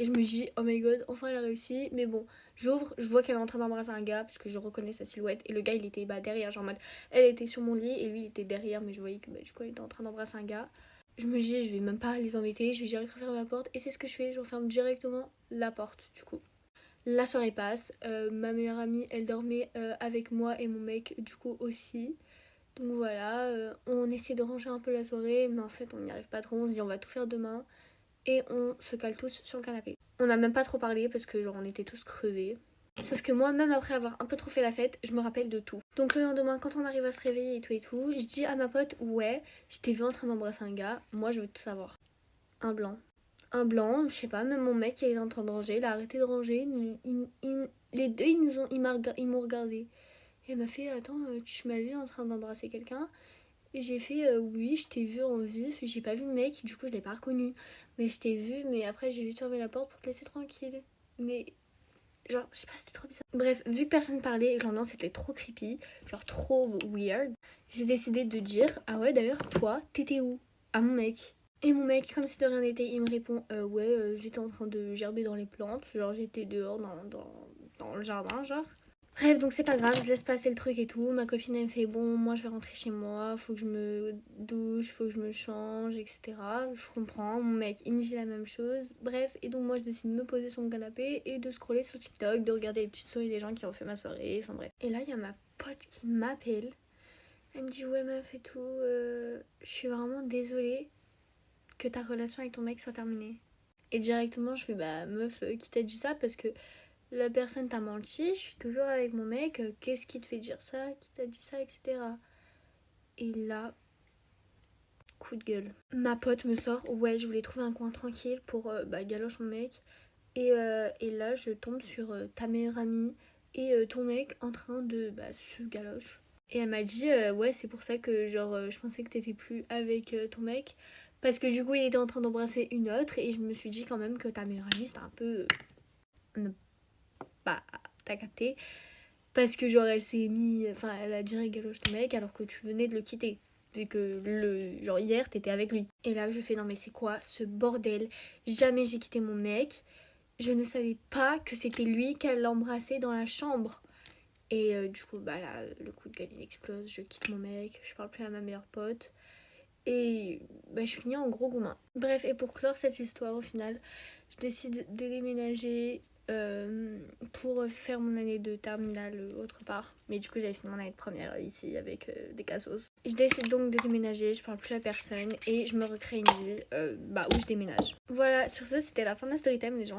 et je me dis oh my god, enfin elle a réussi. Mais bon, j'ouvre, je vois qu'elle est en train d'embrasser un gars parce que je reconnais sa silhouette et le gars il était derrière, genre en mode elle était sur mon lit et lui il était derrière, mais je voyais que du coup elle était en train d'embrasser un gars. Je me dis je vais même pas les embêter, je vais direct refermer la porte et c'est ce que je fais, je referme directement la porte du coup. La soirée passe, ma meilleure amie elle dormait avec moi et mon mec du coup aussi. Donc voilà, on essaie de ranger un peu la soirée, mais en fait on n'y arrive pas trop, on se dit on va tout faire demain et on se cale tous sur le canapé. On n'a même pas trop parlé parce que genre on était tous crevés. Sauf que moi, même après avoir un peu trop fait la fête, je me rappelle de tout. Donc le lendemain, quand on arrive à se réveiller et tout, je dis à ma pote ouais, je t'ai vu en train d'embrasser un gars, moi je veux tout savoir. Un blanc. Un blanc, je sais pas, même mon mec qui est en train de ranger, il a arrêté de ranger, les deux ils m'ont regardé. Et elle m'a fait attends, tu m'as vu en train d'embrasser quelqu'un? Et j'ai fait oui, je t'ai vu en vif, j'ai pas vu le mec, du coup je l'ai pas reconnu. Mais je t'ai vu, mais après j'ai juste fermé la porte pour te laisser tranquille. Mais genre, je sais pas, c'était trop bizarre. Bref, vu que personne parlait et que l'ambiance était trop creepy, genre trop weird, j'ai décidé de dire ah ouais d'ailleurs toi, t'étais où? À mon mec. Et mon mec, comme si de rien n'était, il me répond ouais, j'étais en train de gerber dans les plantes, genre j'étais dehors dans le jardin, genre. Bref, donc c'est pas grave, je laisse passer le truc et tout. Ma copine elle me fait bon, moi je vais rentrer chez moi, faut que je me douche, faut que je me change, etc. Je comprends, mon mec il me dit la même chose. Bref, et donc moi je décide de me poser sur mon canapé et de scroller sur TikTok, de regarder les petites stories des gens qui ont fait ma soirée, enfin bref. Et là il y a ma pote qui m'appelle, elle me dit ouais meuf et tout, je suis vraiment désolée que ta relation avec ton mec soit terminée. Et directement je fais bah meuf, qui t'a dit ça parce que la personne t'a menti, je suis toujours avec mon mec, qu'est-ce qui te fait dire ça, qui t'a dit ça, etc. Et là, coup de gueule. Ma pote me sort, ouais, je voulais trouver un coin tranquille pour galoche mon mec. Et là, je tombe sur ta meilleure amie et ton mec en train de se galoche. Et elle m'a dit, ouais, c'est pour ça que genre je pensais que t'étais plus avec ton mec. Parce que du coup, il était en train d'embrasser une autre et je me suis dit quand même que ta meilleure amie, c'était un peu... bah, t'as capté. Parce que genre elle s'est mis, enfin elle a direct galoche ton mec alors que tu venais de le quitter. Vu que genre hier t'étais avec lui. Et là je fais non mais c'est quoi ce bordel? Jamais j'ai quitté mon mec. Je ne savais pas que c'était lui qu'elle embrassait dans la chambre. Et du coup bah là le coup de gueule il explose. Je quitte mon mec, je parle plus à ma meilleure pote. Et bah, je finis en gros gourmand. Bref, et pour clore cette histoire au final, je décide de déménager pour faire mon année de terminale autre part. Mais du coup, j'avais fini mon année de première ici avec des cassos. Je décide donc de déménager, je parle plus à personne et je me recrée une vie où je déménage. Voilà, sur ce, c'était la fin de la story time, les gens.